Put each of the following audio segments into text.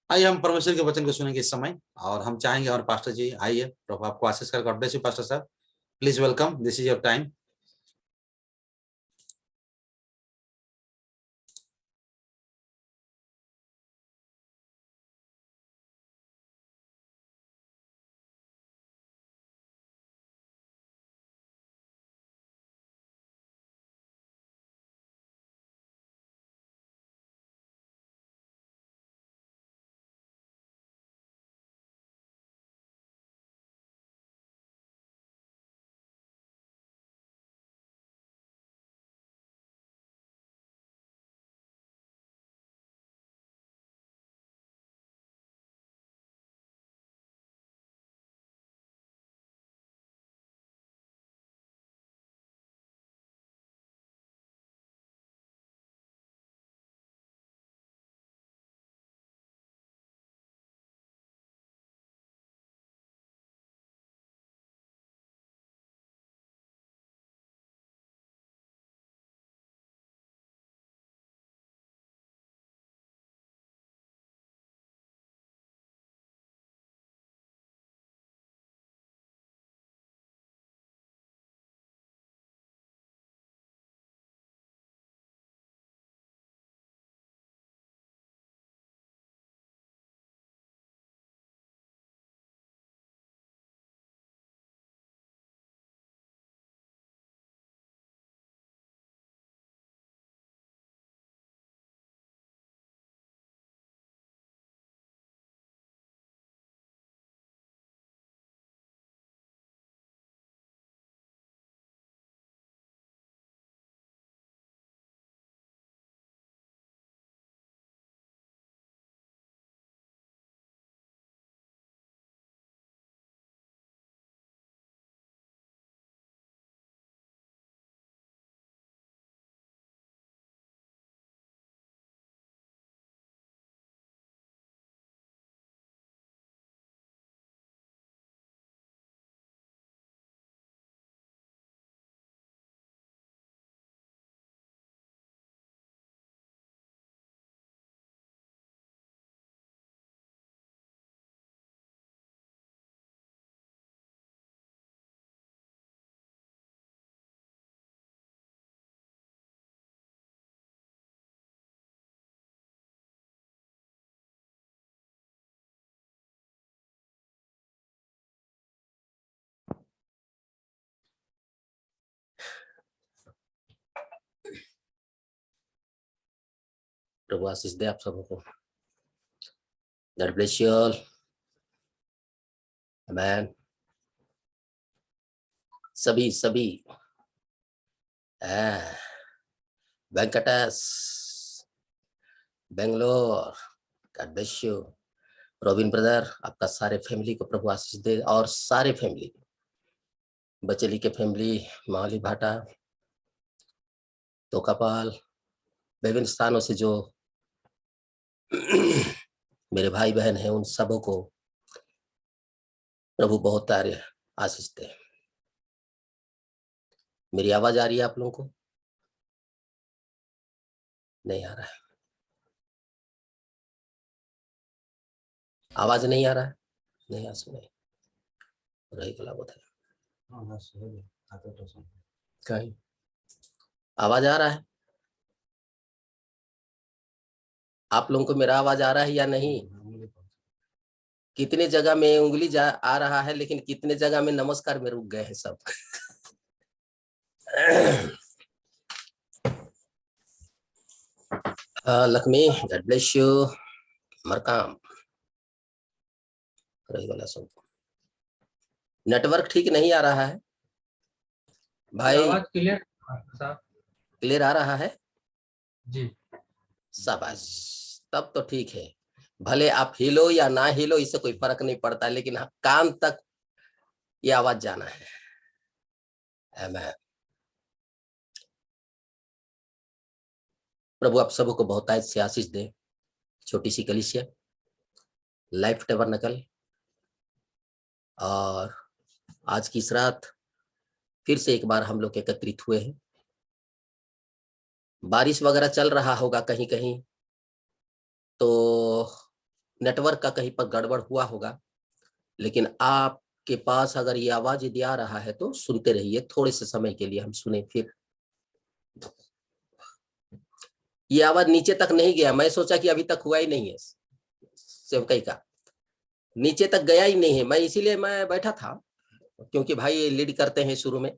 आइए हम परमेश्वर के वचन को सुनेंगे इस समय, और हम चाहेंगे और पास्टर जी आइए, प्रभु आपको आशीष कर। गॉड ब्लेस यू पास्टर साहब, please welcome, this is your time. प्रभु आशीष दे आप सबको। God bless you all. Amen. सभी Venkatesh, Bangalore, God bless you. Robin brother, आपका सारे फैमिली को प्रभु आशीष दे, और सारे फैमिली, बचेली के फैमिली, माली भाटा, तोकापाल, विभिन्न स्थानों से जो मेरे भाई बहन हैं, उन सबों को प्रभु बहुत सारे आशीष दे। मेरी आवाज आ रही है आप लोगों को? नहीं आ रहा है? आवाज नहीं आ रहा है? नहीं आ सुने रही गला बोधा कहीं आवाज आ रहा है? आप लोगों को मेरा आवाज आ रहा है या नहीं? कितने जगह में उंगली आ रहा है, लेकिन कितने जगह में नमस्कार में रुक गए हैं सब। Lakshmi, God bless you. Markam रही वाला सब। नेटवर्क ठीक नहीं आ रहा है भाई? आवाज क्लियर आ रहा है जी? शाबाश, तब तो ठीक है। भले आप हिलो या ना हिलो, इससे कोई फर्क नहीं पड़ता, लेकिन कान तक ये आवाज जाना है। आमेन। प्रभु आप सबको बहुतायत से आशीष दे। छोटी सी कलीसिया लाइफ टैबरनेकल, और आज की इस रात फिर से एक बार हम लोग एकत्रित हुए हैं। बारिश वगैरह चल रहा होगा कहीं कहीं, तो नेटवर्क का कहीं पर गड़बड़ हुआ होगा, लेकिन आपके पास अगर ये आवाज यदि आ रहा है तो सुनते रहिए, थोड़े से समय के लिए हम सुने। फिर ये आवाज नीचे तक नहीं गया, मैं सोचा कि अभी तक हुआ ही नहीं है, सेवकई का नीचे तक गया ही नहीं है। मैं इसीलिए मैं बैठा था, क्योंकि भाई ये लीड करते हैं शुरू में,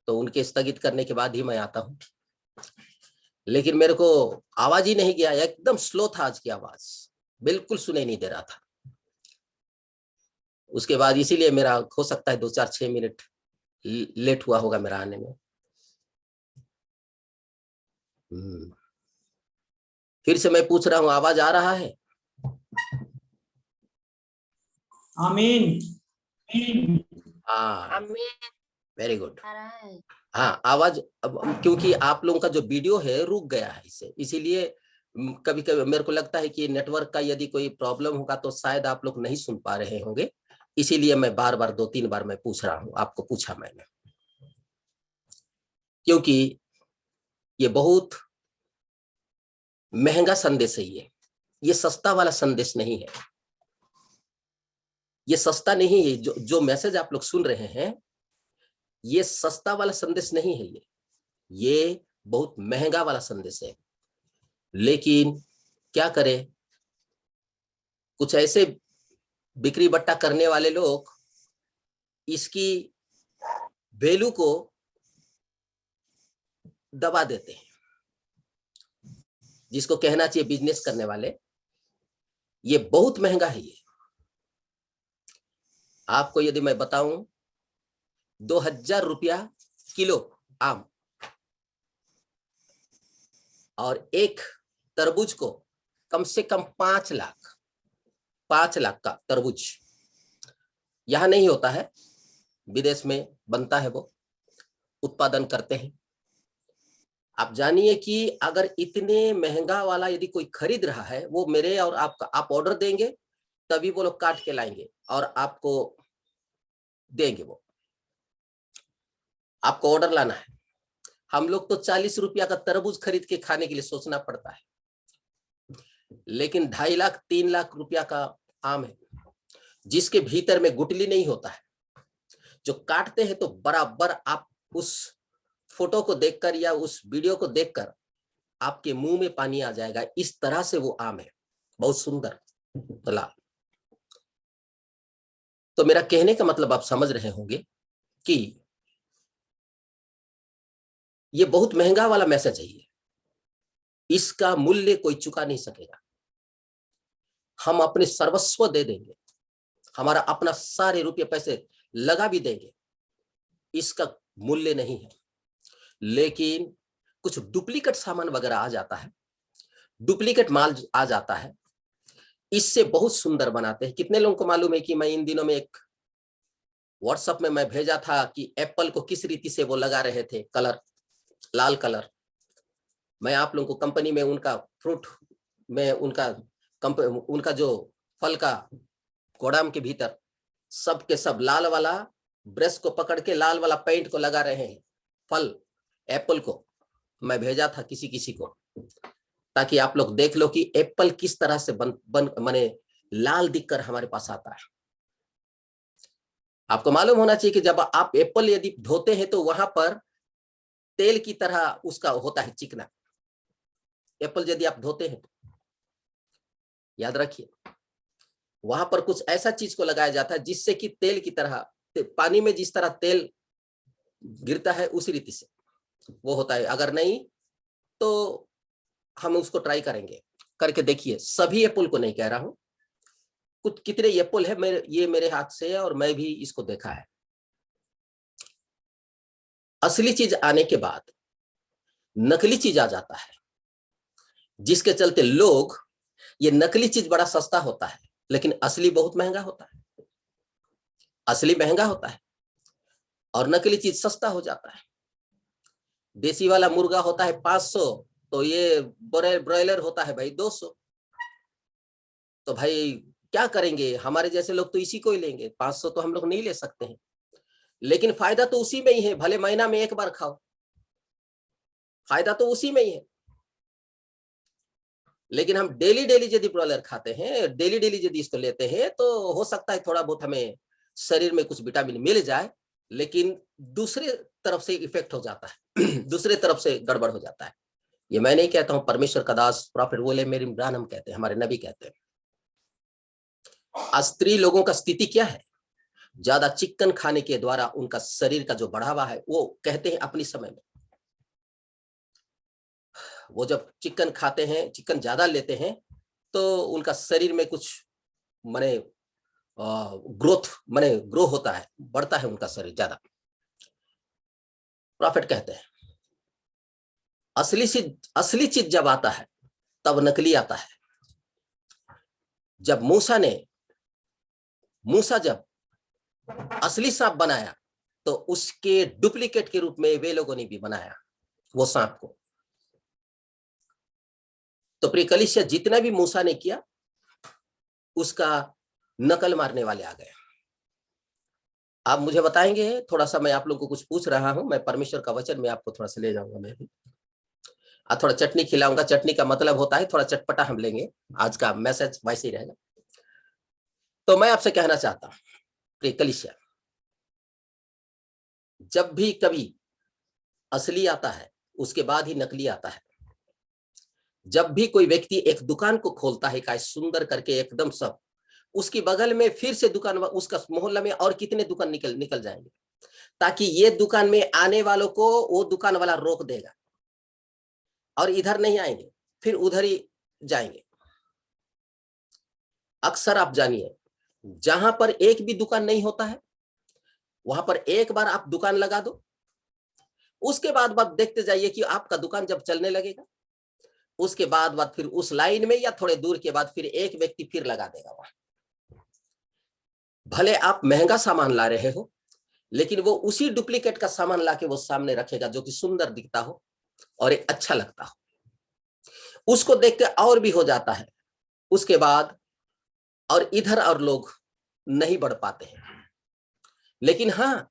तो उनके स्थगित करने के बाद ही मैं आता हूं। लेकिन मेरे को आवाज ही नहीं गया, एकदम स्लो था आज की आवाज, बिल्कुल सुने नहीं दे रहा था। उसके बाद इसीलिए मेरा हो सकता है 2-4-6 मिनट लेट हुआ होगा मेरा आने में। फिर से मैं पूछ रहा हूँ, आवाज आ रहा है? आमीन। हाँ, वेरी गुड। हाँ, आवाज अब, क्योंकि आप लोगों का जो वीडियो है रुक गया है इससे, इसीलिए कभी कभी मेरे को लगता है कि नेटवर्क का यदि कोई प्रॉब्लम होगा तो शायद आप लोग नहीं सुन पा रहे होंगे, इसीलिए मैं बार बार 2-3 बार मैं पूछ रहा हूँ, आपको पूछा मैंने, क्योंकि ये बहुत महंगा संदेश है। ये सस्ता वाला संदेश नहीं है, ये सस्ता नहीं है। जो मैसेज आप लोग सुन रहे हैं, ये सस्ता वाला संदेश नहीं है, ये बहुत महंगा वाला संदेश है। लेकिन क्या करें, कुछ ऐसे बिक्री बट्टा करने वाले लोग इसकी वैल्यू को दबा देते हैं, जिसको कहना चाहिए बिजनेस करने वाले। ये बहुत महंगा है। ये आपको यदि मैं बताऊं, 2000 रुपया किलो आम, और एक तरबूज को कम से कम 5 लाख का तरबूज यहां नहीं होता है, विदेश में बनता है, वो उत्पादन करते हैं। आप जानिए कि अगर इतने महंगा वाला यदि कोई खरीद रहा है, वो मेरे और आपका, आप ऑर्डर देंगे तभी वो लोग काट के लाएंगे और आपको देंगे। वो आपको ऑर्डर लाना है। हम लोग तो 40 रुपया का तरबूज खरीद के खाने के लिए सोचना पड़ता है, लेकिन 2.5 लाख 3 लाख रुपया का आम है, जिसके भीतर में गुठली नहीं होता है। जो काटते हैं तो बराबर आप उस फोटो को देखकर या उस वीडियो को देखकर आपके मुंह में पानी आ जाएगा, इस तरह से वो आम है, बहुत सुंदर लाल। तो मेरा कहने का मतलब आप समझ रहे होंगे कि ये बहुत महंगा वाला मैसेज है। इसका मूल्य कोई चुका नहीं सकेगा। हम अपने सर्वस्व दे देंगे, हमारा अपना सारे रुपये पैसे लगा भी देंगे, इसका मूल्य नहीं है। लेकिन कुछ डुप्लीकेट सामान वगैरह आ जाता है, डुप्लीकेट माल आ जाता है, इससे बहुत सुंदर बनाते हैं। कितने लोगों को मालूम है कि मैं इन दिनों में एक व्हाट्सएप में मैं भेजा था कि एप्पल को किस रीति से वो लगा रहे थे कलर, लाल कलर। मैं आप लोगों को कंपनी में उनका फ्रूट में उनका जो फल का गोदाम के भीतर सब के सब लाल वाला ब्रश को पकड़ के लाल वाला पेंट को लगा रहे हैं, फल एप्पल को मैं भेजा था किसी को, ताकि आप लोग देख लो कि एप्पल किस तरह से माने लाल दिखकर हमारे पास आता है। आपको मालूम होना चाहिए कि जब आप एप्पल यदि धोते हैं तो वहां पर तेल की तरह उसका होता है चिकना। एप्पल यदि आप धोते हैं तो याद रखिए, वहां पर कुछ ऐसा चीज को लगाया जाता है जिससे कि तेल की तरह, पानी में जिस तरह तेल गिरता है उसी रीति से वो होता है। अगर नहीं तो हम उसको ट्राई करेंगे, करके देखिए। सभी एप्पल को नहीं कह रहा हूं, कुछ कितने एप्पल है ये मेरे हाथ से है और मैं भी इसको देखा है। असली चीज आने के बाद नकली चीज आ जाता है, जिसके चलते लोग, ये नकली चीज बड़ा सस्ता होता है लेकिन असली बहुत महंगा होता है। असली महंगा होता है और नकली चीज सस्ता हो जाता है। देसी वाला मुर्गा होता है 500, तो ये ब्रॉयलर होता है भाई 200। तो भाई क्या करेंगे, हमारे जैसे लोग तो इसी को ही लेंगे। 500 तो हम लोग नहीं ले सकते हैं, लेकिन फायदा तो उसी में ही है। भले महीना में एक बार खाओ, फायदा तो उसी में ही है। लेकिन हम डेली डेली यदि ब्रॉयलर खाते हैं, डेली डेली यदि इसको लेते हैं, तो हो सकता है थोड़ा बहुत हमें शरीर में कुछ विटामिन मिल जाए, लेकिन दूसरे तरफ से इफेक्ट हो जाता है दूसरे तरफ से गड़बड़ हो जाता है। ये मैं नहीं कहता हूं, परमेश्वर का दास प्रॉफेट विलियम मेरी ब्रानम कहते हैं, हमारे नबी कहते हैं। आज स्त्री लोगों का स्थिति क्या है? ज्यादा चिकन खाने के द्वारा उनका शरीर का जो बढ़ावा है, वो कहते हैं अपनी समय में वो जब चिकन खाते हैं, चिकन ज्यादा लेते हैं, तो उनका शरीर में कुछ माने ग्रो होता है, बढ़ता है उनका शरीर ज्यादा। प्रॉफिट कहते हैं असली चीज जब आता है तब नकली आता है। जब मूसा जब असली सांप बनाया, तो उसके डुप्लीकेट के रूप में वे लोगों ने भी बनाया वो सांप को। तो प्रिय कलीसिया, जितना भी मूसा ने किया उसका नकल मारने वाले आ गए। आप मुझे बताएंगे, थोड़ा सा मैं आप लोगों को कुछ पूछ रहा हूं, मैं परमेश्वर का वचन में आपको थोड़ा सा ले जाऊंगा। मैं भी थोड़ा चटनी खिलाऊंगा। चटनी का मतलब होता है थोड़ा चटपटा हम लेंगे, आज का मैसेज वैसे ही रहेगा। तो मैं आपसे कहना चाहता हूं प्रिय कलीसिया, जब भी कभी असली आता है उसके बाद ही नकली आता है। जब भी कोई व्यक्ति एक दुकान को खोलता है, का सुंदर करके एकदम सब, उसके बगल में फिर से दुकान, उसका मोहल्ला में और कितने दुकान निकल जाएंगे, ताकि ये दुकान में आने वालों को वो दुकान वाला रोक देगा और इधर नहीं आएंगे, फिर उधर ही जाएंगे। अक्सर आप जानिए, जहां पर एक भी दुकान नहीं होता है, वहां पर एक बार आप दुकान लगा दो, उसके बाद देखते जाइए कि आपका दुकान जब चलने लगेगा, उसके बाद फिर उस लाइन में या थोड़े दूर के बाद फिर एक व्यक्ति फिर लगा देगा वहां। भले आप महंगा सामान ला रहे हो, लेकिन वो उसी डुप्लीकेट का सामान लाके वो सामने रखेगा जो कि सुंदर दिखता हो और एक अच्छा लगता हो। उसको देख के और भी हो जाता है, उसके बाद और इधर और लोग नहीं बढ़ पाते हैं। लेकिन हाँ,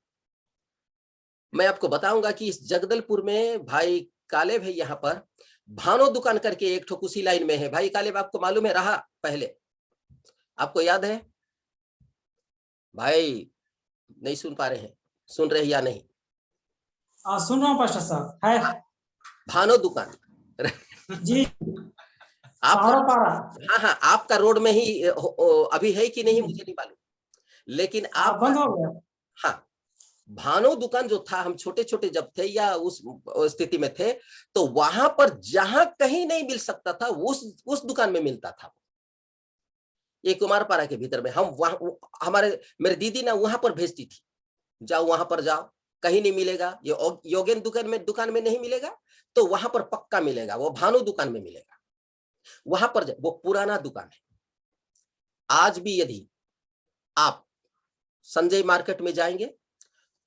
मैं आपको बताऊंगा कि इस जगदलपुर में भाई कालेब है, यहाँ पर भानो दुकान करके एक ठोक उसी लाइन में है। भाई कालेब आपको मालूम है, रहा पहले, आपको याद है? भाई नहीं सुन पा रहे हैं, सुन रहे या नहीं? सुन रहा हूँ पास्टर साहब। है भानो दुकान जी, आप पारा। हाँ, आपका रोड में ही अभी है कि नहीं मुझे नहीं मालूम, लेकिन आप बंद हो गया। हाँ, भानो दुकान जो था, हम छोटे छोटे जब थे या उस स्थिति में थे, तो वहां पर जहां कहीं नहीं मिल सकता था उस दुकान में मिलता था। ये कुमारपाड़ा के भीतर में, हम वहां मेरी दीदी ना वहां पर भेजती थी, जाओ वहां पर जाओ, कहीं नहीं मिलेगा, ये योगेन दुकान में नहीं मिलेगा, तो वहां पर पक्का मिलेगा, वो भानु दुकान में मिलेगा। वहां पर वो पुराना दुकान है। आज भी यदि आप संजय मार्केट में जाएंगे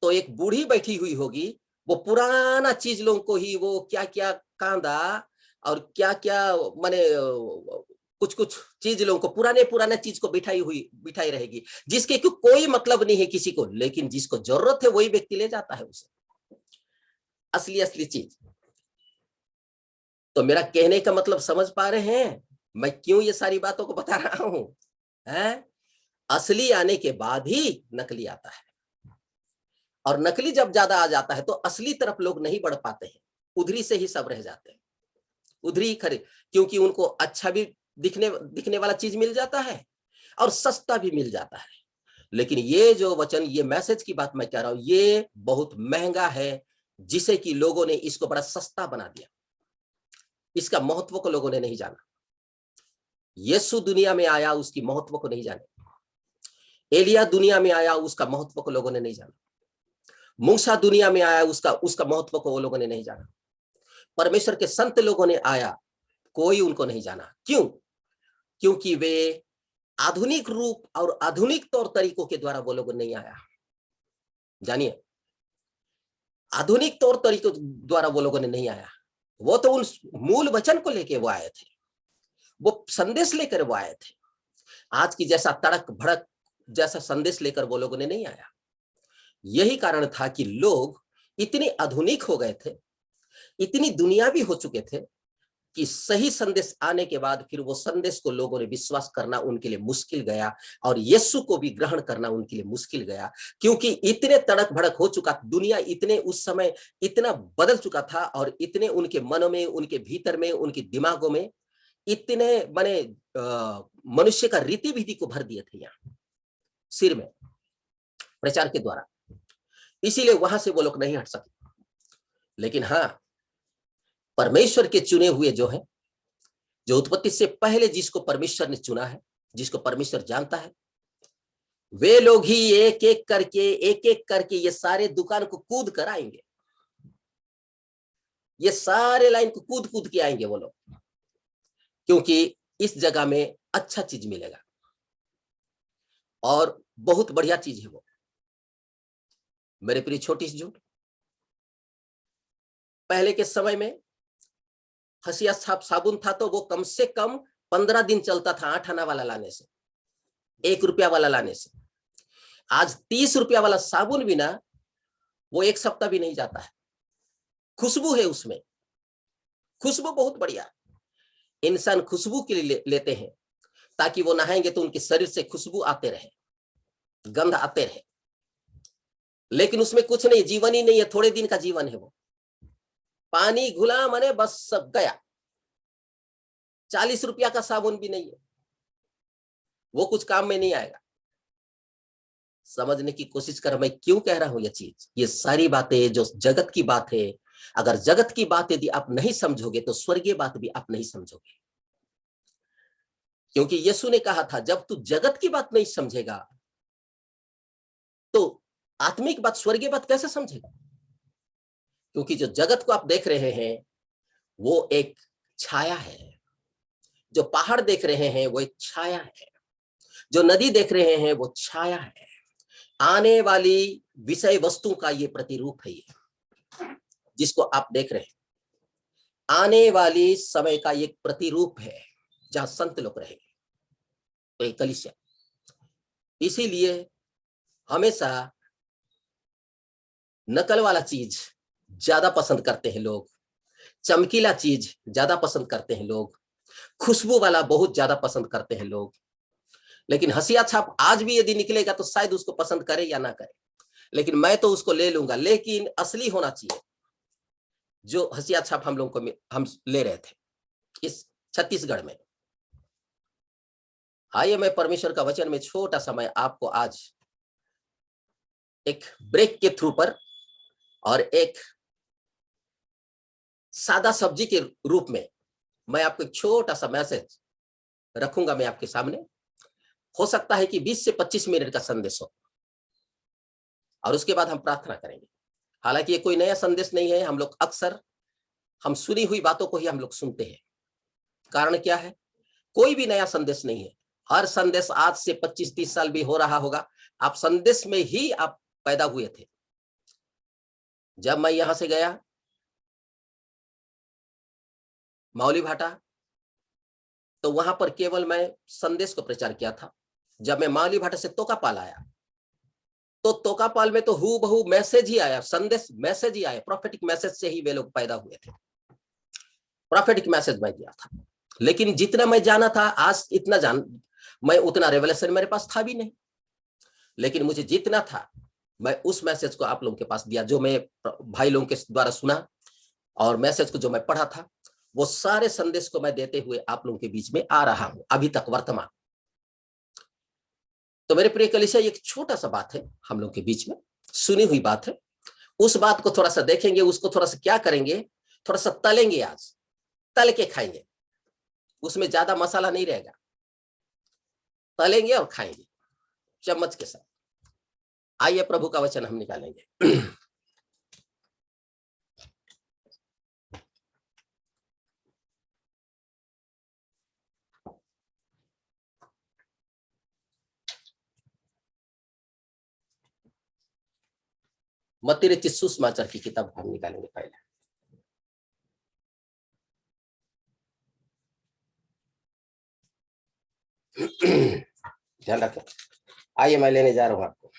तो एक बूढ़ी बैठी हुई होगी, वो पुराना चीज लोगों को ही, वो क्या क्या कांदा और क्या क्या माने कुछ चीज लोगों को, पुराने चीज को बिठाई रहेगी, जिसके कोई मतलब नहीं है किसी को, लेकिन जिसको जरूरत है वही व्यक्ति ले जाता है उसे, असली चीज। तो मेरा कहने का मतलब समझ पा रहे हैं मैं क्यों ये सारी बातों को बता रहा हूं? असली आने के बाद ही नकली आता है, और नकली जब ज्यादा आ जाता है तो असली तरफ लोग नहीं बढ़ पाते हैं, उधरी से ही सब रह जाते हैं, उधरी ही खरीद, क्योंकि उनको अच्छा भी दिखने वाला चीज मिल जाता है और सस्ता भी मिल जाता है। लेकिन ये जो वचन, ये मैसेज की बात मैं कह रहा हूं, ये बहुत महंगा है, जिसे कि लोगों ने इसको बड़ा सस्ता बना दिया। इसका महत्व को लोगों ने नहीं जाना। यीशु दुनिया में आया, उसकी महत्व को नहीं जाने। एलिया दुनिया में आया, उसका महत्व को लोगों ने नहीं जाना। मूसा दुनिया में आया, उसका महत्व को वो लोगों ने नहीं जाना। परमेश्वर के संत लोगों ने आया, कोई उनको नहीं जाना। क्यों? क्योंकि वे आधुनिक रूप और आधुनिक तौर तरीकों के द्वारा वो लोग नहीं आया। जानिए, आधुनिक तौर तरीकों द्वारा वो लोगों ने नहीं आया, वो तो उन मूल वचन को लेके वो आए थे, वो संदेश लेकर वो आए थे। आज की जैसा तड़क भड़क जैसा संदेश लेकर वो लोगों ने नहीं आया। यही कारण था कि लोग इतने आधुनिक हो गए थे, इतनी दुनियावी हो चुके थे, कि सही संदेश आने के बाद फिर वो संदेश को लोगों ने विश्वास करना उनके लिए मुश्किल गया, और यीशु को भी ग्रहण करना उनके लिए मुश्किल गया, क्योंकि इतने तड़क भड़क हो चुका, दुनिया इतने उस समय इतना बदल चुका था, और इतने उनके मनों में, उनके भीतर में, उनके दिमागों में इतने बने मनुष्य का रीति विधि को भर दिए थे यहाँ सिर में प्रचार के द्वारा, इसीलिए वहां से वो लोग नहीं हट सके। लेकिन हाँ, परमेश्वर के चुने हुए जो है, जो उत्पत्ति से पहले जिसको परमेश्वर ने चुना है, जिसको परमेश्वर जानता है, वे लोग ही एक एक करके ये सारे दुकान को कूद कर आएंगे, ये सारे लाइन को कूद कूद के आएंगे वो लोग, क्योंकि इस जगह में अच्छा चीज मिलेगा और बहुत बढ़िया चीज है वो। मेरे प्रिय छोटी सी झूठ, पहले के समय में हसिया छाप साबुन था तो वो कम से कम 15 दिन चलता था 8 आना वाला लाने से, 1 रुपया वाला लाने से। आज 30 रुपया वाला साबुन भी ना, वो 1 सप्ताह भी नहीं जाता है। खुशबू है उसमें, खुशबू बहुत बढ़िया। इंसान खुशबू के लिए लेते हैं ताकि वो नहाएंगे तो उनके शरीर से खुशबू आते रहे, गंध आते रहे, लेकिन उसमें कुछ नहीं, जीवन ही नहीं है, थोड़े दिन का जीवन है वो। पानी घुला मने बस सब गया। 40 रुपया का साबुन भी नहीं है, वो कुछ काम में नहीं आएगा। समझने की कोशिश कर मैं क्यों कह रहा हूं ये चीज। ये सारी बातें जो जगत की बात है, अगर जगत की बात यदि आप नहीं समझोगे तो स्वर्गीय बात भी आप नहीं समझोगे, क्योंकि यीशु ने कहा था जब तू जगत की बात नहीं समझेगा तो आत्मिक बात, स्वर्गीय बात कैसे समझेगा। क्योंकि जो जगत को आप देख रहे हैं वो एक छाया है, जो पहाड़ देख रहे हैं वो एक छाया है, जो नदी देख रहे हैं वो छाया है। आने वाली विषय वस्तु का ये प्रतिरूप है, ये जिसको आप देख रहे हैं आने वाली समय का एक प्रतिरूप है, जहां संत लोग रहेंगे, तो एक कलीसिया। इसीलिए हमेशा नकल वाला चीज ज्यादा पसंद करते हैं लोग, चमकीला चीज ज्यादा पसंद करते हैं लोग, खुशबू वाला बहुत ज्यादा पसंद करते हैं लोग। लेकिन हसिया छाप आज भी यदि निकलेगा तो शायद उसको पसंद करे या ना करे, लेकिन मैं तो उसको ले लूंगा। लेकिन असली होना चाहिए जो हसिया छाप हम लोगों को हम ले रहे थे इस छत्तीसगढ़ में। आइए मैं परमेश्वर का वचन में छोटा सा मैं आपको आज एक ब्रेक के थ्रू पर और एक सादा सब्जी के रूप में मैं आपको एक छोटा सा मैसेज रखूंगा मैं आपके सामने। हो सकता है कि 20 से 25 मिनट का संदेश हो, और उसके बाद हम प्रार्थना करेंगे। हालांकि ये कोई नया संदेश नहीं है, हम लोग अक्सर हम सुनी हुई बातों को ही हम लोग सुनते हैं। कारण क्या है, कोई भी नया संदेश नहीं है। हर संदेश आज से 25-30 साल भी हो रहा होगा, आप संदेश में ही आप पैदा हुए थे। जब मैं यहां से गया माउली भाटा, तो वहां पर केवल मैं संदेश को प्रचार किया था। जब मैं माउली भाटा से तोकापाल आया तो तोकापाल में तो हूबहू मैसेज ही आया, संदेश मैसेज ही आया, प्रोफेटिक मैसेज से ही वे लोग पैदा हुए थे। प्रोफेटिक मैसेज मैं दिया था, लेकिन जितना मैं जाना था आज इतना मैं उतना रेवलेशन मेरे पास था भी नहीं। लेकिन मुझे जितना था मैं उस मैसेज को आप लोगों के पास दिया, जो मैं भाई लोगों के द्वारा सुना और मैसेज को जो मैं पढ़ा था, वो सारे संदेश को मैं देते हुए आप लोगों के बीच में आ रहा हूं अभी तक वर्तमान। तो मेरे प्रिय कलीसिया, एक छोटा सा बात है हम लोग के बीच में, सुनी हुई बात है। उस बात को थोड़ा सा देखेंगे, उसको थोड़ा सा क्या करेंगे, थोड़ा सा तलेंगे, आज तल के खाएंगे। उसमें ज्यादा मसाला नहीं रहेगा, तलेंगे और खाएंगे चम्मच के साथ। आइए प्रभु का वचन हम निकालेंगे। मत्ती रचित सुसमाचार की किताब हम निकालेंगे पहले। ध्यान रखें। आइए मैं लेने जा रहा हूं आपको।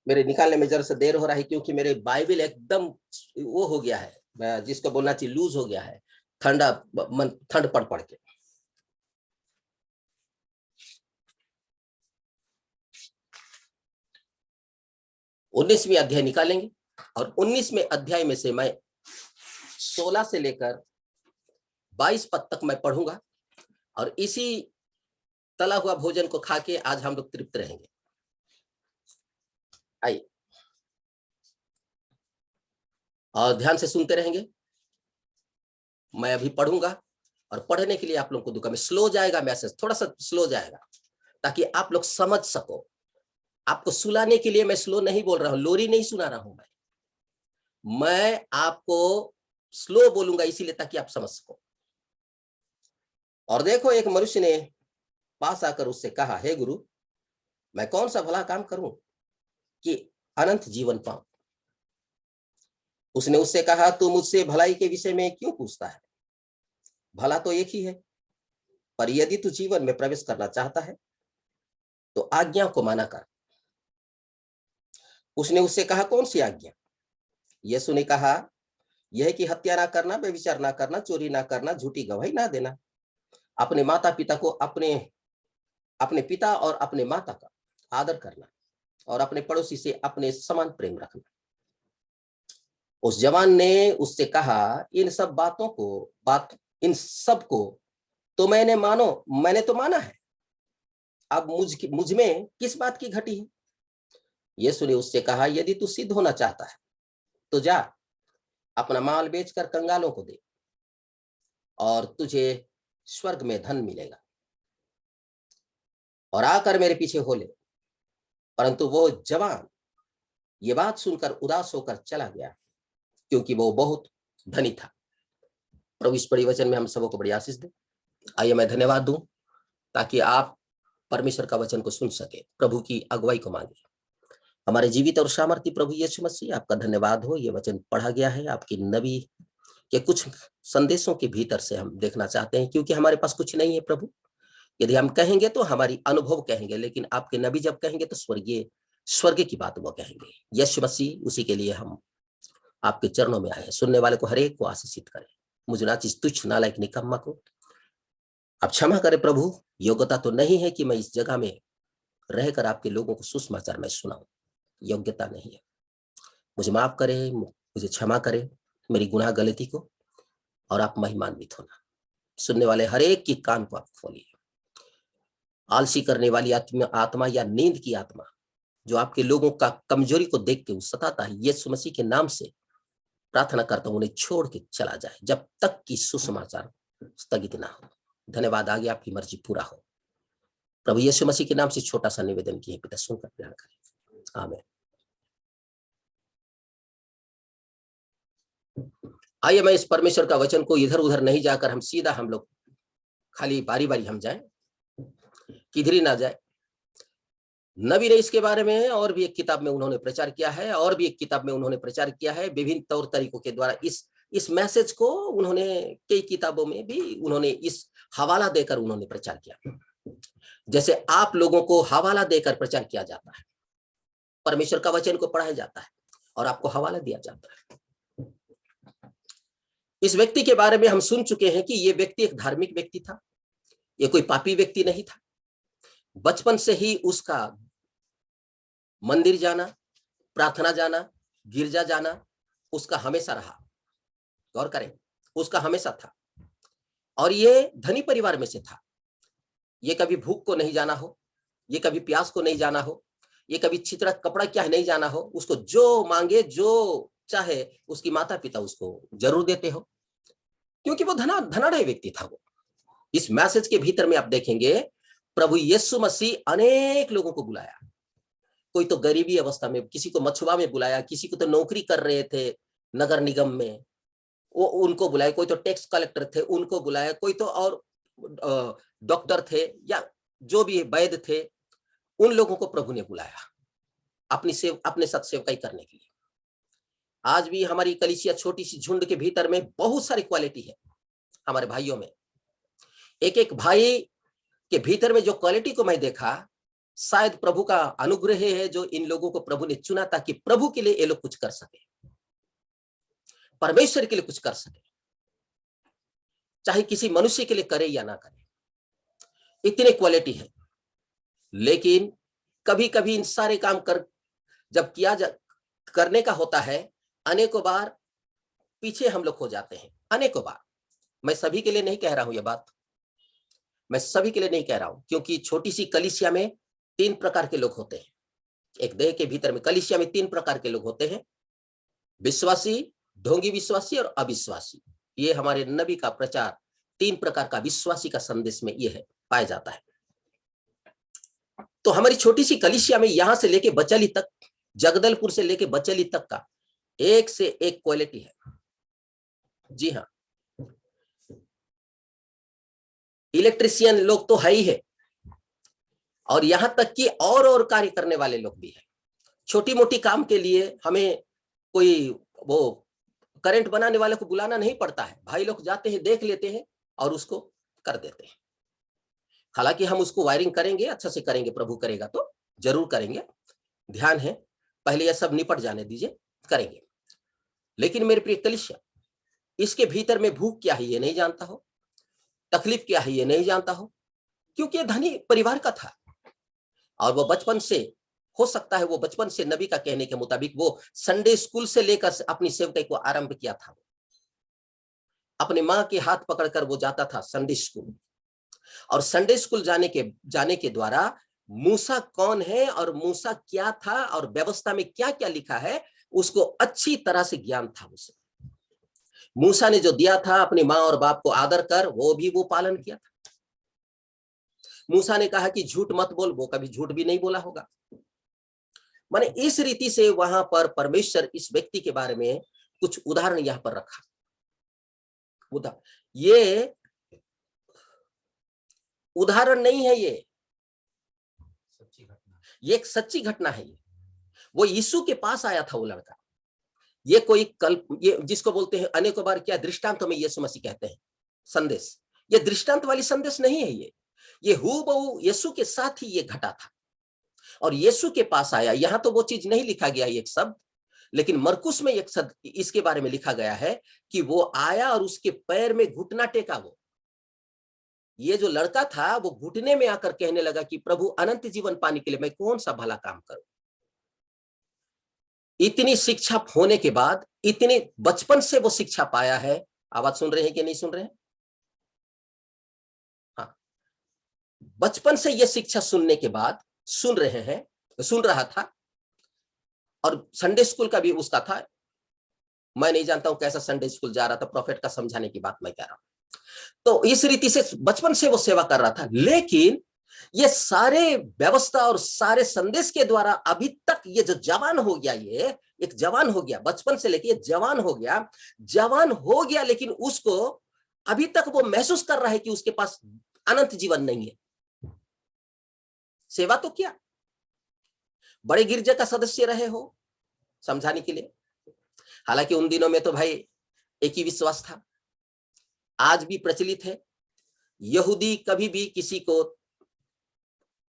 मेरे निकालने में जरा सा देर हो रहा है क्योंकि मेरे बाइबल एकदम वो हो गया है, जिसको बोलना चाहिए लूज हो गया है, ठंड पड़ के। उन्नीसवीं अध्याय निकालेंगे और 19वें अध्याय में से मैं 16 से लेकर 22 पद तक मैं पढ़ूंगा और इसी तला हुआ भोजन को खा के आज हम लोग तृप्त रहेंगे। आइए और ध्यान से सुनते रहेंगे। मैं अभी पढ़ूंगा और पढ़ने के लिए आप लोगों को दुकान में स्लो जाएगा, मैसेज थोड़ा सा स्लो जाएगा ताकि आप लोग समझ सको। आपको सुलाने के लिए मैं स्लो नहीं बोल रहा हूं, लोरी नहीं सुना रहा हूं मैं आपको स्लो बोलूंगा इसीलिए ताकि आप समझ सको। और देखो, एक मनुष्य ने पास आकर उससे कहा, हे गुरु, मैं कौन सा भला काम करूं कि अनंत जीवन पाऊं? उसने उससे कहा, तू मुझसे भलाई के विषय में क्यों पूछता है? भला तो एक ही है, पर यदि तू जीवन में प्रवेश करना चाहता है तो आज्ञा को माना कर। उसने उससे कहा, कौन सी आज्ञा? यीशु ने कहा, यह कि हत्या ना करना, व्यभिचार ना करना, चोरी ना करना, झूठी गवाही ना देना, अपने माता पिता को अपने पिता और अपने माता का आदर करना और अपने पड़ोसी से अपने समान प्रेम रखना। उस जवान ने उससे कहा, इन सब को तो मैंने तो माना है, अब मुझ में किस बात की घटी है? यीशु ने उससे कहा, यदि तू सिद्ध होना चाहता है तो जा, अपना माल बेचकर कंगालों को दे और तुझे स्वर्ग में धन मिलेगा, और आकर मेरे पीछे हो ले। परंतु वो जवान ये बात सुनकर उदास होकर चला गया, क्योंकि वो बहुत धनी था। प्रभु इस बड़ी वचन में हम सबों को बड़ी आशीष दे। आइए मैं धन्यवाद दूं ताकि आप परमेश्वर का वचन को सुन सके, प्रभु की अगुवाई को मांगे। हमारे जीवित और सामर्थी प्रभु यीशु मसीह, आपका धन्यवाद हो। ये वचन पढ़ा गया है आपकी नबी के कुछ संदेशों के भीतर से हम देखना चाहते हैं, क्योंकि हमारे पास कुछ नहीं है प्रभु। यदि हम कहेंगे तो हमारी अनुभव कहेंगे, लेकिन आपके नबी जब कहेंगे तो स्वर्ग की बात वो कहेंगे। यीशु मसीह, उसी के लिए हम आपके चरणों में आए हैं। सुनने वाले को हरेक को आशीषित करें। मुझे नाचिस तुच्छ नालायक निकम्मा को आप क्षमा करें प्रभु। योग्यता तो नहीं है कि मैं इस जगह में रहकर आपके लोगों को सुसमाचार में सुनाऊं, योग्यता नहीं है। मुझे माफ करें, मुझे क्षमा करें मेरी गुनाह गलती को, और आप महिमान्वित होना। सुनने वाले हरेक की कान को आप खोलिए। आलसी करने वाली आत्मा या नींद की आत्मा जो आपके लोगों का कमजोरी को देख के सताता है, यीशु मसीह के नाम से प्रार्थना करता हूं, उन्हें छोड़ के चला जाए जब तक कि सुसमाचार स्थगित ना हो। धन्यवाद, आगे आपकी मर्जी पूरा हो। प्रभु यीशु मसीह के नाम से छोटा सा निवेदन किए पिता, सुनकर ग्रहण करें। आमीन। आइए मैं इस परमेश्वर का वचन को इधर उधर नहीं जाकर हम सीधा हम लोग खाली बारी बारी हम जाएं, किधर ही ना जाए। नबी ने इसके बारे में और भी एक किताब में उन्होंने प्रचार किया है, और भी एक किताब में उन्होंने प्रचार किया है। विभिन्न तौर तरीकों के द्वारा इस मैसेज को उन्होंने कई किताबों में भी उन्होंने इस हवाला देकर उन्होंने प्रचार किया, जैसे आप लोगों को हवाला देकर प्रचार किया जाता है। परमेश्वर का वचन को पढ़ाया जाता है और आपको हवाला दिया जाता है। इस व्यक्ति के बारे में हम सुन चुके हैं कि ये व्यक्ति एक धार्मिक व्यक्ति था, ये कोई पापी व्यक्ति नहीं था। बचपन से ही उसका मंदिर जाना, प्रार्थना जाना, गिरजा जाना उसका हमेशा रहा। गौर करें, उसका हमेशा था। और ये धनी परिवार में से था। ये कभी भूख को नहीं जाना हो, ये कभी प्यास को नहीं जाना हो, ये कभी छितरा कपड़ा क्या है नहीं जाना हो। उसको जो मांगे, जो चाहे, उसकी माता पिता उसको जरूर देते हो, क्योंकि वो धनाढ़ व्यक्ति था वो। इस मैसेज के भीतर में आप देखेंगे प्रभु यीशु मसीह अनेक लोगों को बुलाया। कोई तो गरीबी अवस्था में, किसी को मछुआ में बुलाया, किसी को तो नौकरी कर रहे थे नगर निगम में, वो उनको बुलाया। कोई तो टैक्स कलेक्टर थे, उनको बुलाया। कोई तो और डॉक्टर थे या जो भी वैद्य थे, उन लोगों को प्रभु ने बुलाया अपने साथ सेवकाई करने के लिए। आज भी हमारी कलीसिया छोटी सी झुंड के भीतर में बहुत सारी क्वालिटी है। हमारे भाइयों में एक एक भाई के भीतर में जो क्वालिटी को मैं देखा, शायद प्रभु का अनुग्रह है जो इन लोगों को प्रभु ने चुना ताकि प्रभु के लिए ये लोग कुछ कर सके, परमेश्वर के लिए कुछ कर सके, चाहे किसी मनुष्य के लिए करे या ना करे, इतने क्वालिटी है। लेकिन कभी कभी इन सारे काम जब करने का होता है, अनेकों बार पीछे हम लोग हो जाते हैं, अनेकों बार। मैं सभी के लिए नहीं कह रहा हूं, यह बात मैं सभी के लिए नहीं कह रहा हूं, क्योंकि छोटी सी कलीसिया में 3 प्रकार के लोग होते हैं। एक देह के भीतर में कलीसिया में 3 प्रकार के लोग होते हैं, विश्वासी, ढोंगी विश्वासी और अविश्वासी। ये हमारे नबी का प्रचार 3 प्रकार का विश्वासी का संदेश में ये है, पाया जाता है। तो हमारी छोटी सी कलीसिया में यहां से लेके बचली तक, जगदलपुर से लेके बचली तक का एक से एक क्वालिटी है। जी हाँ, इलेक्ट्रिशियन लोग तो है ही है, और यहां तक कि और कार्य करने वाले लोग भी हैं। छोटी मोटी काम के लिए हमें कोई वो करंट बनाने वाले को बुलाना नहीं पड़ता है, भाई लोग जाते हैं, देख लेते हैं और उसको कर देते हैं। हालांकि हम उसको वायरिंग करेंगे, अच्छा से करेंगे, प्रभु करेगा तो जरूर करेंगे, ध्यान है, पहले यह सब निपट जाने दीजिए, करेंगे। लेकिन मेरे प्रिय कलीसिया, इसके भीतर में भूख क्या है ये नहीं जानता हो, तकलीफ क्या है ये नहीं जानता हो, क्योंकि ये धनी परिवार का था और वो बचपन से, हो सकता है वो बचपन से नबी का कहने के मुताबिक वो संडे स्कूल से लेकर अपनी सेवकाई को आरंभ किया था। अपने माँ के हाथ पकड़कर वो जाता था संडे स्कूल, और संडे स्कूल जाने के द्वारा मूसा कौन है और मूसा क्या था और व्यवस्था में क्या क्या लिखा है उसको अच्छी तरह से ज्ञान था उसे। मूसा ने जो दिया था अपनी माँ और बाप को आदर कर, वो भी वो पालन किया था। मूसा ने कहा कि झूठ मत बोल, वो कभी झूठ भी नहीं बोला होगा। माने इस रीति से वहां पर परमेश्वर इस व्यक्ति के बारे में कुछ उदाहरण यहां पर रखा। ये उदाहरण नहीं है, ये एक सच्ची घटना है। वो यीशु के पास आया था वो लड़का, ये कोई ये जिसको बोलते हैं अनेकों बार क्या दृष्टांत में यीशु मसीह कहते हैं संदेश, ये दृष्टांत वाली संदेश नहीं है, ये हूबहू यीशु के साथ ही ये घटा था और यीशु के पास आया। यहां तो वो चीज नहीं लिखा गया एक शब्द, लेकिन मरकुस में एक शब्द इसके बारे में लिखा गया है कि वो आया और उसके पैर में घुटना टेका। वो ये जो लड़का था वो घुटने में आकर कहने लगा कि प्रभु अनंत जीवन पाने के लिए मैं कौन सा भला काम करूं। इतनी शिक्षा होने के बाद, इतनी बचपन से वो शिक्षा पाया है। आवाज सुन रहे हैं कि नहीं सुन रहे हैं? हाँ, बचपन से ये शिक्षा सुनने के बाद सुन रहा था, और संडे स्कूल का भी उसका था। मैं नहीं जानता हूं कैसा संडे स्कूल जा रहा था, प्रॉफिट का समझाने की बात मैं कह रहा हूं। तो इस रीति से बचपन से वो सेवा कर रहा था, लेकिन ये सारे व्यवस्था और सारे संदेश के द्वारा अभी तक ये जो जवान हो गया, ये एक जवान हो गया, बचपन से लेके जवान हो गया, लेकिन उसको अभी तक वो महसूस कर रहा है कि उसके पास अनंत जीवन नहीं है। सेवा तो क्या, बड़े गिरजे का सदस्य रहे हो समझाने के लिए। हालांकि उन दिनों में तो भाई एक ही विश्वास था, आज भी प्रचलित है। यहूदी कभी भी किसी को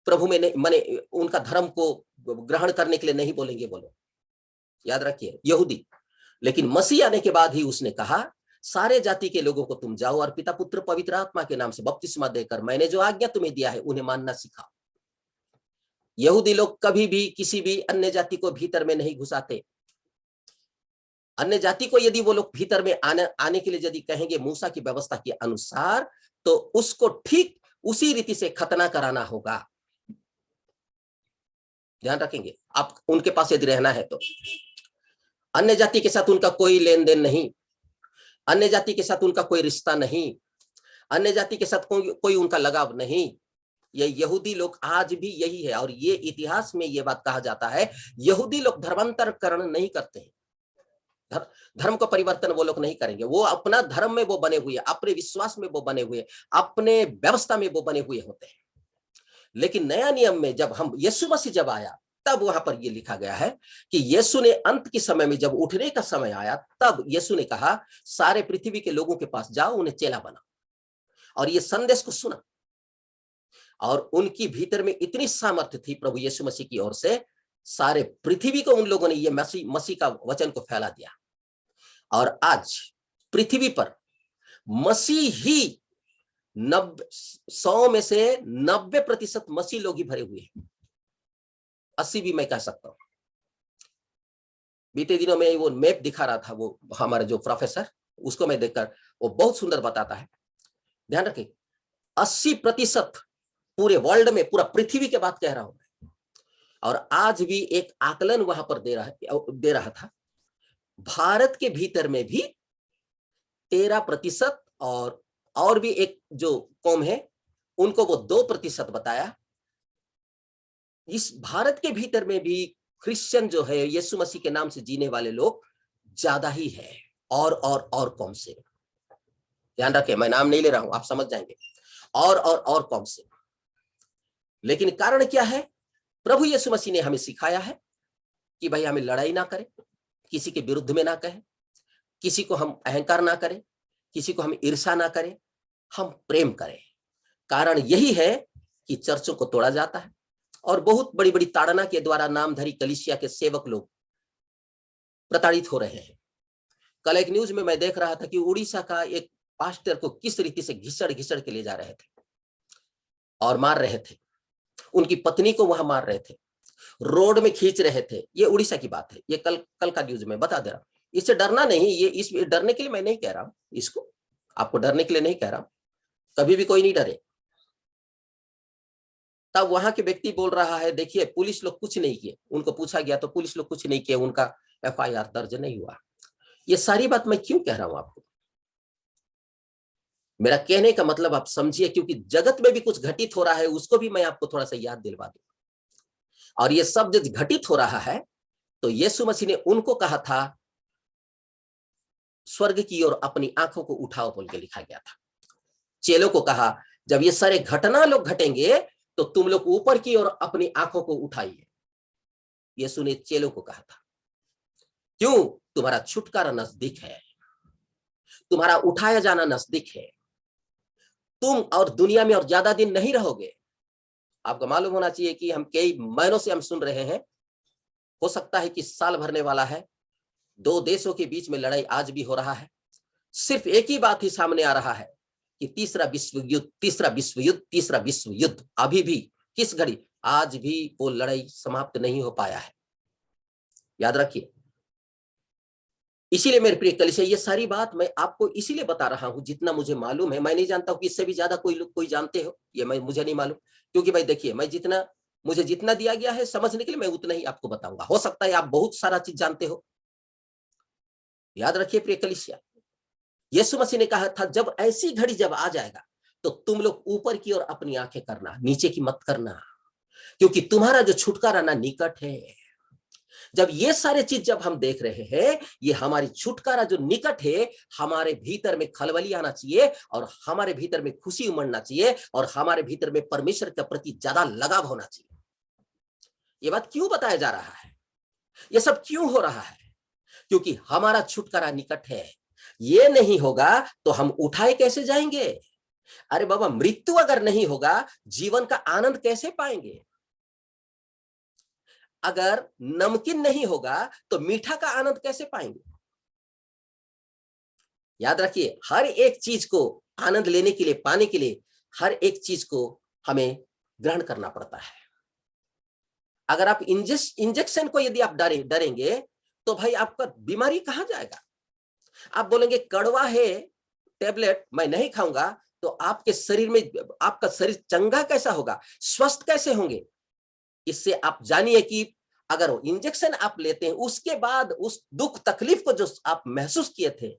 प्रभु में नहीं, माने उनका धर्म को ग्रहण करने के लिए नहीं बोलेंगे, बोलो याद रखिए, यहूदी। लेकिन मसीह आने के बाद ही उसने कहा सारे जाति के लोगों को तुम जाओ और पिता पुत्र पवित्र आत्मा के नाम से बपतिस्मा देकर मैंने जो आज्ञा तुम्हें दिया है उन्हें मानना सिखाओ। यहूदी लोग कभी भी किसी भी अन्य जाति को भीतर में नहीं घुसाते। अन्य जाति को यदि वो लोग भीतर में आने के लिए यदि कहेंगे मूसा की व्यवस्था के अनुसार, तो उसको ठीक उसी रीति से खतना कराना होगा। ध्यान रखेंगे आप, उनके पास यदि रहना है तो अन्य जाति के साथ उनका कोई लेन देन नहीं, अन्य जाति के साथ उनका कोई रिश्ता नहीं, अन्य जाति के साथ कोई उनका लगाव नहीं। ये यहूदी लोग आज भी यही है, और ये इतिहास में ये बात कहा जाता है यहूदी लोग धर्मांतरण नहीं करते हैं, धर्म को परिवर्तन वो लोग नहीं करेंगे। वो अपना धर्म में वो बने हुए, अपने विश्वास में वो बने हुए, अपने व्यवस्था में वो बने हुए होते हैं। लेकिन नया नियम में जब हम यीशु मसीह जब आया, तब वहां पर ये लिखा गया है कि यीशु ने अंत के समय में जब उठने का समय आया, तब यीशु ने कहा सारे पृथ्वी के लोगों के पास जाओ, उन्हें चेला बना, और ये संदेश को सुना। और उनकी भीतर में इतनी सामर्थ्य थी प्रभु यीशु मसीह की ओर से, सारे पृथ्वी को उन लोगों ने ये मसीह का वचन को फैला दिया। और आज पृथ्वी पर मसीह ही 100 में से 90% मसीह लोग ही भरे हुए हैं, 80 भी मैं कह सकता हूं। बीते दिनों में वो मैप दिखा रहा था वो हमारा जो प्रोफेसर, उसको मैं देखकर वो बहुत सुंदर बताता है। ध्यान रखें, 80% पूरे वर्ल्ड में, पूरा पृथ्वी के बात कह रहा हूं मैं। और आज भी एक आकलन वहां पर दे रहा था, भारत के भीतर में भी 13% और भी एक जो कौम है उनको वो 2% बताया। इस भारत के भीतर में भी क्रिश्चियन जो है, यीशु मसीह के नाम से जीने वाले लोग ज्यादा ही है और कौम से। ध्यान रखें, मैं नाम नहीं ले रहा हूं, आप समझ जाएंगे। और कौम से। लेकिन कारण क्या है? प्रभु यीशु मसीह ने हमें सिखाया है कि भाई हमें लड़ाई ना करें, किसी के विरुद्ध में ना कहें, किसी को हम अहंकार ना करें, किसी को हम ईर्षा ना करें, हम प्रेम करें। कारण यही है कि चर्चों को तोड़ा जाता है और बहुत बड़ी बड़ी ताड़ना के द्वारा नामधारी कलीसिया के सेवक लोग प्रताड़ित हो रहे हैं। कल एक न्यूज में मैं देख रहा था कि उड़ीसा का एक पास्टर को किस रीति से घिसड़ के ले जा रहे थे और मार रहे थे। उनकी पत्नी को वहां मार रहे थे, रोड में खींच रहे थे। ये उड़ीसा की बात है, ये कल का न्यूज में बता दे रहा हूं। इससे डरना नहीं, ये इस डरने के लिए मैं नहीं कह रहा हूं, इसको आपको डरने के लिए नहीं कह रहा हूं, कभी भी कोई नहीं डरे। तब वहां के व्यक्ति बोल रहा है, देखिए पुलिस लोग कुछ नहीं किए। उनको पूछा गया तो पुलिस लोग कुछ नहीं किए, उनका FIR दर्ज नहीं हुआ। ये सारी बात मैं क्यों कह रहा हूं आपको? मेरा कहने का मतलब आप समझिए, क्योंकि जगत में भी कुछ घटित हो रहा है, उसको भी मैं आपको थोड़ा सा याद दिलवा दूं। और ये सब जब घटित हो रहा है तो यीशु मसीह ने उनको कहा था, स्वर्ग की ओर अपनी आंखों को उठाओ बोल के लिखा गया था। चेलों को कहा, जब ये सारे घटना लोग घटेंगे तो तुम लोग ऊपर की ओर अपनी आंखों को उठाइए। यीशु ने चेलों को कहा था, क्यों? तुम्हारा छुटकारा नजदीक है, तुम्हारा उठाया जाना नजदीक है। तुम और दुनिया में और ज्यादा दिन नहीं रहोगे। आपको मालूम होना चाहिए कि हम कई महीनों से हम सुन रहे हैं, हो सकता है कि साल भरने वाला है, 2 देशों के बीच में लड़ाई आज भी हो रहा है। सिर्फ एक ही बात ही सामने आ रहा है कि तीसरा विश्व युद्ध अभी भी किस घड़ी, आज भी वो लड़ाई समाप्त नहीं हो पाया है। याद रखिए। इसीलिए मेरे प्रिय कलीसिया, ये सारी बात मैं आपको इसीलिए बता रहा हूं जितना मुझे मालूम है। मैं नहीं जानता हूं कि इससे भी ज्यादा कोई जानते हो, ये मुझे नहीं मालूम। क्योंकि भाई देखिए, मुझे जितना दिया गया है समझने के लिए, मैं उतना ही आपको बताऊंगा। हो सकता है आप बहुत सारा चीज जानते हो। याद रखिए प्रिय कलीसिया, यीशु मसीह ने कहा था, जब ऐसी घड़ी जब आ जाएगा तो तुम लोग ऊपर की ओर अपनी आंखें करना, नीचे की मत करना, क्योंकि तुम्हारा जो छुटकारा ना निकट है। जब ये सारे चीज जब हम देख रहे हैं, ये हमारी छुटकारा जो निकट है, हमारे भीतर में खलबली आना चाहिए और हमारे भीतर में खुशी उमड़ना चाहिए और हमारे भीतर में परमेश्वर के प्रति ज्यादा लगाव होना चाहिए। ये बात क्यों बताया जा रहा है? ये सब क्यों हो रहा है? क्योंकि हमारा छुटकारा निकट है। ये नहीं होगा तो हम उठाए कैसे जाएंगे? अरे बाबा, मृत्यु अगर नहीं होगा, जीवन का आनंद कैसे पाएंगे? अगर नमकीन नहीं होगा तो मीठा का आनंद कैसे पाएंगे? याद रखिए, हर एक चीज को आनंद लेने के लिए, पाने के लिए, हर एक चीज को हमें ग्रहण करना पड़ता है। अगर आप इंजेक्शन को यदि आप डरेंगे तो भाई आपका बीमारी कहां जाएगा? आप बोलेंगे कड़वा है, टेबलेट मैं नहीं खाऊंगा, तो आपके शरीर में, आपका शरीर चंगा कैसा होगा, स्वस्थ कैसे होंगे? इससे आप जानिए कि अगर इंजेक्शन आप लेते हैं, उसके बाद उस दुख तकलीफ को जो आप महसूस किए थे,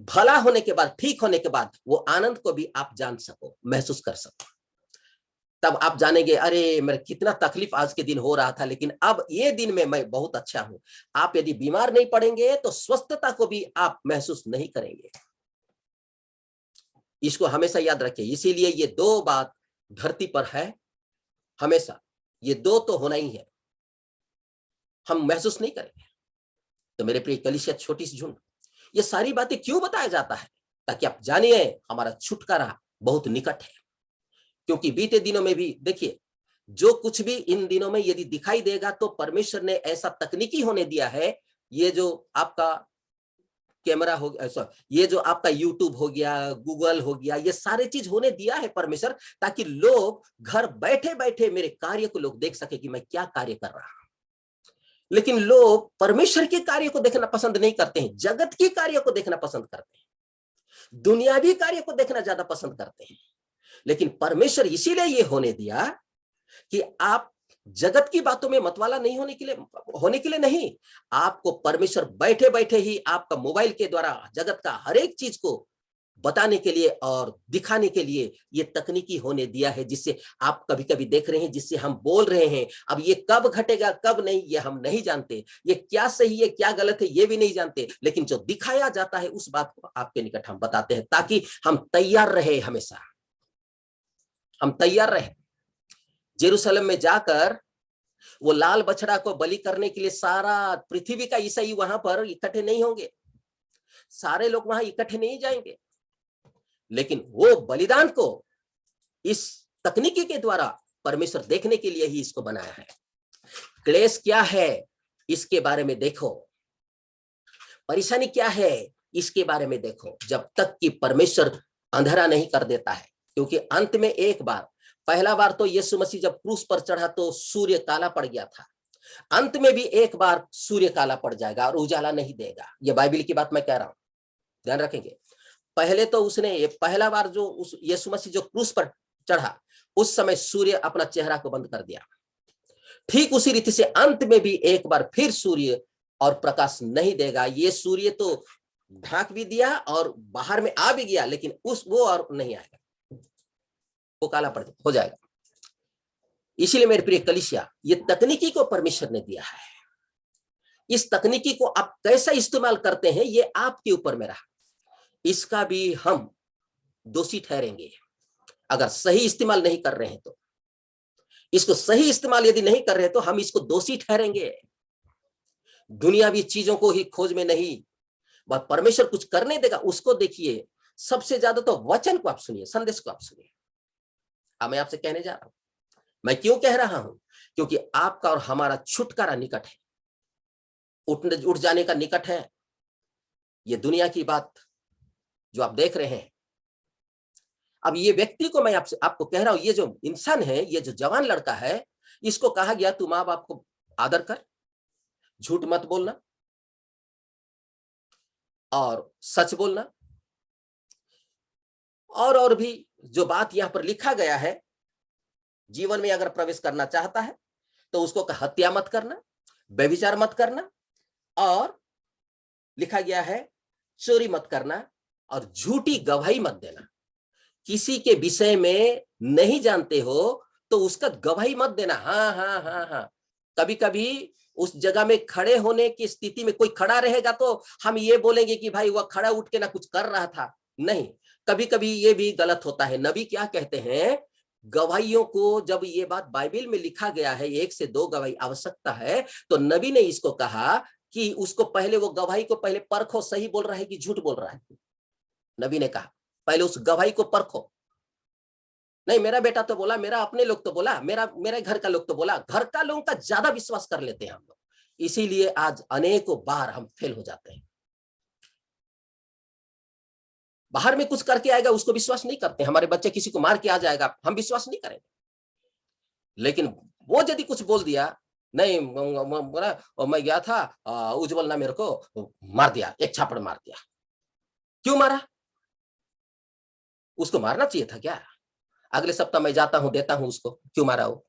भला होने के बाद, ठीक होने के बाद, वो आनंद को भी आप जान सको, महसूस कर सको। तब आप जानेंगे, अरे मेरा कितना तकलीफ आज के दिन हो रहा था, लेकिन अब ये दिन में मैं बहुत अच्छा हूं। आप यदि बीमार नहीं पड़ेंगे तो स्वस्थता को भी आप महसूस नहीं करेंगे। इसको हमेशा याद रखिए। इसीलिए ये 2 बात धरती पर है, हमेशा ये 2 तो होना ही है। हम महसूस नहीं करेंगे। तो मेरे प्रिय कलीसिया, छोटी सी झुंड, ये सारी बातें क्यों बताया जाता है? ताकि आप जानिए हमारा छुटकारा बहुत निकट है। क्योंकि बीते दिनों में भी देखिए, जो कुछ भी इन दिनों में यदि दिखाई देगा तो परमेश्वर ने ऐसा तकनीकी होने दिया है। ये जो आपका कैमरा हो गया, ये जो आपका यूट्यूब हो गया, गूगल हो गया, ये सारे चीज होने दिया है परमेश्वर, ताकि लोग घर बैठे बैठे मेरे कार्य को लोग देख सके कि मैं क्या कार्य कर रहा हूं। लेकिन लोग परमेश्वर के कार्य को देखना पसंद नहीं करते हैं, जगत के कार्य को देखना पसंद करते हैं, दुनियावी कार्य को देखना ज्यादा पसंद करते हैं। लेकिन परमेश्वर इसीलिए ये होने दिया कि आप जगत की बातों में मतवाला नहीं होने के लिए नहीं, आपको परमेश्वर बैठे बैठे ही आपका मोबाइल के द्वारा जगत का हर एक चीज को बताने के लिए और दिखाने के लिए ये तकनीकी होने दिया है, जिससे आप कभी कभी देख रहे हैं, जिससे हम बोल रहे हैं। अब ये कब घटेगा कब नहीं ये हम नहीं जानते, ये क्या सही है क्या गलत है ये भी नहीं जानते, लेकिन जो दिखाया जाता है उस बात को आपके निकट हम बताते हैं, ताकि हम तैयार रहे, हमेशा हम तैयार रहे। जेरूशलेम में जाकर वो लाल बछड़ा को बलि करने के लिए सारा पृथ्वी का ईसाई वहां पर इकट्ठे नहीं होंगे, सारे लोग वहां इकट्ठे नहीं जाएंगे, लेकिन वो बलिदान को इस तकनीकी के द्वारा परमेश्वर देखने के लिए ही इसको बनाया है। क्लेश क्या है इसके बारे में देखो, परेशानी क्या है इसके बारे में देखो, जब तक कि परमेश्वर अंधेरा नहीं कर देता है। क्योंकि अंत में एक बार, पहला बार तो यीशु मसीह जब क्रूस पर चढ़ा तो सूर्य काला पड़ गया था, अंत में भी एक बार सूर्य काला पड़ जाएगा और उजाला नहीं देगा। ये बाइबल की बात मैं कह रहा हूं, ध्यान रखेंगे। पहले तो उसने ये पहला बार जो उस यीशु मसीह जो क्रूस पर चढ़ा उस समय सूर्य अपना चेहरा को बंद कर दिया, ठीक उसी रीति से अंत में भी एक बार फिर सूर्य और प्रकाश नहीं देगा। ये सूर्य तो ढांक भी दिया और बाहर में आ भी गया, लेकिन वो और नहीं आएगा, वो काला पड़ हो जाएगा। इसीलिए मेरे प्रिय कलीसिया, ये तकनीकी को परमेश्वर ने दिया है, इस तकनीकी को आप कैसा इस्तेमाल करते हैं ये आपके ऊपर में रहा। इसका भी हम दोषी ठहरेंगे अगर सही इस्तेमाल नहीं कर रहे हैं तो, इसको सही इस्तेमाल यदि नहीं कर रहे तो हम इसको दोषी ठहरेंगे। दुनियावी चीजों को ही खोज में नहीं, वह परमेश्वर कुछ करने देगा उसको देखिए। सबसे ज्यादा तो वचन को आप सुनिए, संदेश को आप सुनिए। मैं आपसे कहने जा रहा हूं, मैं क्यों कह रहा हूं, क्योंकि आपका और हमारा छुटकारा निकट है, उठ जाने का निकट है। ये दुनिया की बात जो आप देख रहे हैं, अब ये व्यक्ति को मैं आपको कह रहा हूं, ये जो इंसान है, ये जो जवान लड़का है, इसको कहा गया तू माँ बाप को आदर कर, झूठ मत बोलना और सच बोलना, और भी जो बात यहां पर लिखा गया है, जीवन में अगर प्रवेश करना चाहता है तो उसको हत्या मत करना, व्यभिचार मत करना, और लिखा गया है चोरी मत करना और झूठी गवाही मत देना। किसी के विषय में नहीं जानते हो तो उसका गवाही मत देना। हाँ हाँ हाँ हाँ, कभी कभी उस जगह में खड़े होने की स्थिति में कोई खड़ा रहेगा तो हम ये बोलेंगे कि भाई वह खड़ा उठ के ना कुछ कर रहा था, नहीं, कभी कभी ये भी गलत होता है। नबी क्या कहते हैं, गवाहियों को जब ये बात बाइबल में लिखा गया है 1 से 2 गवाही आवश्यकता है, तो नबी ने इसको कहा कि उसको पहले वो गवाही को पहले परखो, सही बोल रहा है कि झूठ बोल रहा है। नबी ने कहा पहले उस गवाही को परखो। नहीं, मेरा बेटा तो बोला, मेरा अपने लोग तो बोला, मेरे घर का लोग तो बोला, घर का लोगों का ज्यादा विश्वास कर लेते हैं हम लोग, इसीलिए आज अनेकों बार हम फेल हो जाते हैं। बाहर में कुछ करके आएगा उसको विश्वास नहीं करते, हमारे बच्चे किसी को मार के आ जाएगा हम विश्वास नहीं करेंगे, लेकिन वो यदि कुछ बोल दिया, नहीं बोला और मैं गया था उज्जवल ने मेरे को मार दिया, एक छापड़ मार दिया। क्यों मारा? उसको मारना चाहिए था क्या? अगले सप्ताह मैं जाता हूं, देता हूं उसको, क्यों मारा वो?